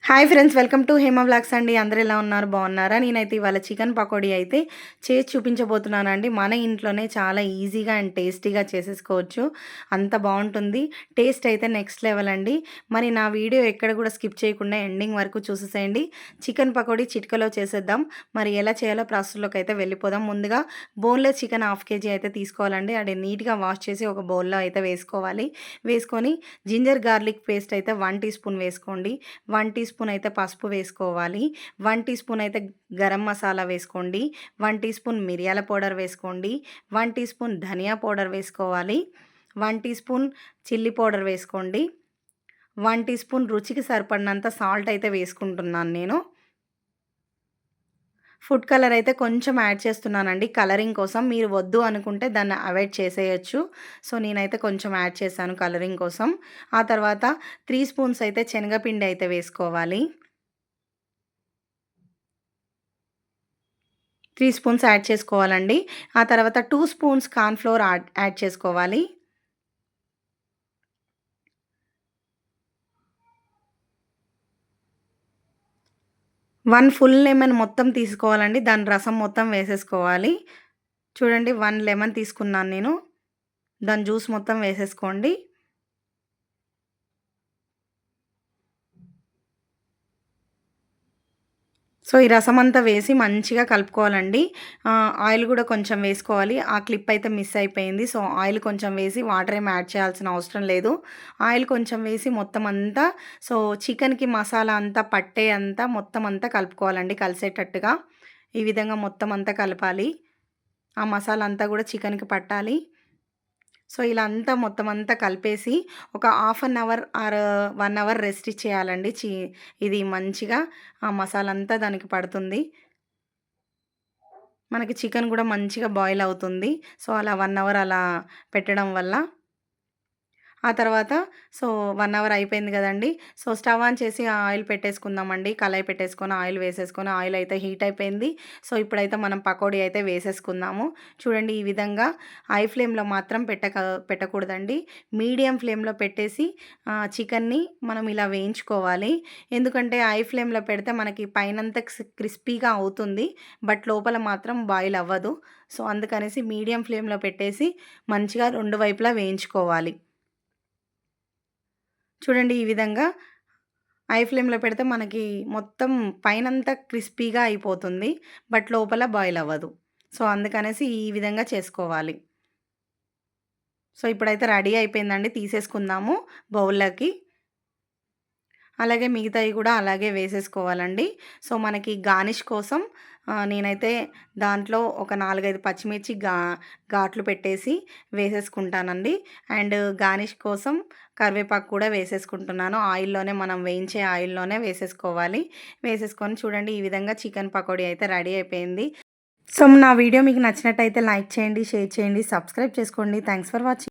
Hi friends, welcome to Hema vlogs అండి. అందరూ ఎలా ఉన్నారు? బాగున్నారా? నేనైతే ఇవాళ చికెన్ పకోడీ అయితే చేసి చూపించబోతున్నానండి. మన ఇంట్లోనే చాలా ఈజీగా అండ్ టేస్టీగా చేసేసుకోవచ్చు. అంత బాగుంటుంది. టేస్ట్ అయితే నెక్స్ట్ లెవెల్ అండి. మరి నా వీడియో ఎక్కడ కూడా స్కిప్ చేయకుండా ఎండింగ్ వరకు చూసేసేయండి. చికెన్ పకోడీ చిటికలో చేసేద్దాం. మరి ఎలా చేయాలో ప్రాసెస్లోకి అయితే వెళ్ళిపోదాం. ముందుగా బోన్లెస్ చికెన్ హాఫ్ కేజీ అయితే తీసుకోవాలండి. అది నీట్గా వాష్ చేసి ఒక బౌల్లో అయితే వేసుకోవాలి. వేసుకొని జింజర్ గార్లిక్ పేస్ట్ అయితే 1 టీ స్పూన్ వేసుకోండి. 1 టీ స్పూన్ అయితే పసుపు వేసుకోవాలి. 1 టీ స్పూన్ అయితే గరం మసాలా వేసుకోండి. 1 టీ స్పూన్ మిరియాల పౌడర్ వేసుకోండి. 1 టీ స్పూన్ ధనియా పౌడర్ వేసుకోవాలి. 1 టీ స్పూన్ చిల్లీ పౌడర్ వేసుకోండి. 1 టీ స్పూన్ రుచికి సరిపడినంత సాల్ట్ అయితే వేసుకుంటున్నాను నేను. ఫుడ్ కలర్ అయితే కొంచెం యాడ్ చేస్తున్నానండి కలరింగ్ కోసం. మీరు వద్దు అనుకుంటే దాన్ని అవాయిడ్ చేసేయచ్చు. సో నేనైతే కొంచెం యాడ్ చేశాను కలరింగ్ కోసం. ఆ తర్వాత 3 స్పూన్స్ అయితే శనగపిండి అయితే వేసుకోవాలి. 3 స్పూన్స్ యాడ్ చేసుకోవాలండి. ఆ తర్వాత 2 స్పూన్స్ కార్న్ ఫ్లోర్ యాడ్ చేసుకోవాలి. 1 ఫుల్ లెమన్ మొత్తం తీసుకోవాలండి. దాని రసం మొత్తం వేసేసుకోవాలి. చూడండి 1 లెమన్ తీసుకున్నాను నేను. దాని జ్యూస్ మొత్తం వేసేసుకోండి. సో ఈ రసమంతా వేసి మంచిగా కలుపుకోవాలండి. ఆయిల్ కూడా కొంచెం వేసుకోవాలి. ఆ క్లిప్ అయితే మిస్ అయిపోయింది. సో ఆయిల్ కొంచెం వేసి వాటర్ ఏమి యాడ్ చేయాల్సిన అవసరం లేదు. ఆయిల్ కొంచెం వేసి మొత్తం అంతా సో చికెన్‌కి మసాలా అంతా పట్టేంత మొత్తం అంతా కలుపుకోవాలండి కలిసేటట్టుగా. ఈ విధంగా మొత్తం అంతా కలపాలి. ఆ మసాలా అంతా కూడా చికెన్‌కి పట్టాలి. సో ఇలా అంతా మొత్తం అంతా కలిపేసి ఒక half an hour or 1 hour rest ఇచ్చేయాలండి. ఇది మంచిగా ఆ మసాలా అంతా దానికి పడుతుంది. మనకి చికెన్ కూడా మంచిగా బాయిల్ అవుతుంది. సో అలా 1 అవర్ అలా పెట్టడం వల్ల. ఆ తర్వాత సో 1 అవర్ అయిపోయింది కదండీ! సో స్టవ్ ఆన్ చేసి ఆయిల్ పెట్టేసుకుందామండి. కళాయి పెట్టేసుకొని ఆయిల్ వేసేసుకొని ఆయిల్ అయితే హీట్ అయిపోయింది. సో ఇప్పుడైతే మనం పకోడీ అయితే వేసేసుకుందాము. చూడండి ఈ విధంగా హై ఫ్లేమ్‌లో మాత్రం పెట్టకూడదండి. మీడియం ఫ్లేమ్‌లో పెట్టేసి చికెన్‌ని మనం ఇలా వేయించుకోవాలి. ఎందుకంటే హై ఫ్లేమ్‌లో పెడితే మనకి పైనంతా క్రిస్పీగా అవుతుంది. బట్ లోపల మాత్రం బాయిల్ అవ్వదు. సో అందుకనేసి మీడియం ఫ్లేమ్‌లో పెట్టేసి మంచిగా 2 వైపులా వేయించుకోవాలి. చూడండి ఈ విధంగా హై ఫ్లేమ్‌లో పెడితే మనకి మొత్తం పైనంతా క్రిస్పీగా అయిపోతుంది. బట్ లోపల బాయిల్ అవ్వదు. సో అందుకనేసి ఈ విధంగా చేసుకోవాలి. సో ఇప్పుడైతే రెడీ అయిపోయిందండి. తీసేసుకుందాము బౌల్‌లోకి. అలాగే మిగతాయి కూడా అలాగే వేసేసుకోవాలండి. సో మనకి గార్నిష్ కోసం నేనైతే దాంట్లో ఒక 4, 5 పచ్చిమిర్చి ఘాట్లు పెట్టేసి వేసేసుకుంటానండి. అండ్ గార్నిష్ కోసం కరివేపాకు కూడా వేసేసుకుంటున్నాను. ఆయిల్‌లోనే మనం వేయించే ఆయిల్‌లోనే వేసేసుకోవాలి. వేసేసుకొని చూడండి ఈ విధంగా చికెన్ పకోడీ అయితే రెడీ అయిపోయింది. సో నా వీడియో మీకు నచ్చినట్టయితే లైక్ చేయండి, షేర్ చేయండి, సబ్స్క్రైబ్ చేసుకోండి. Thanks for watching.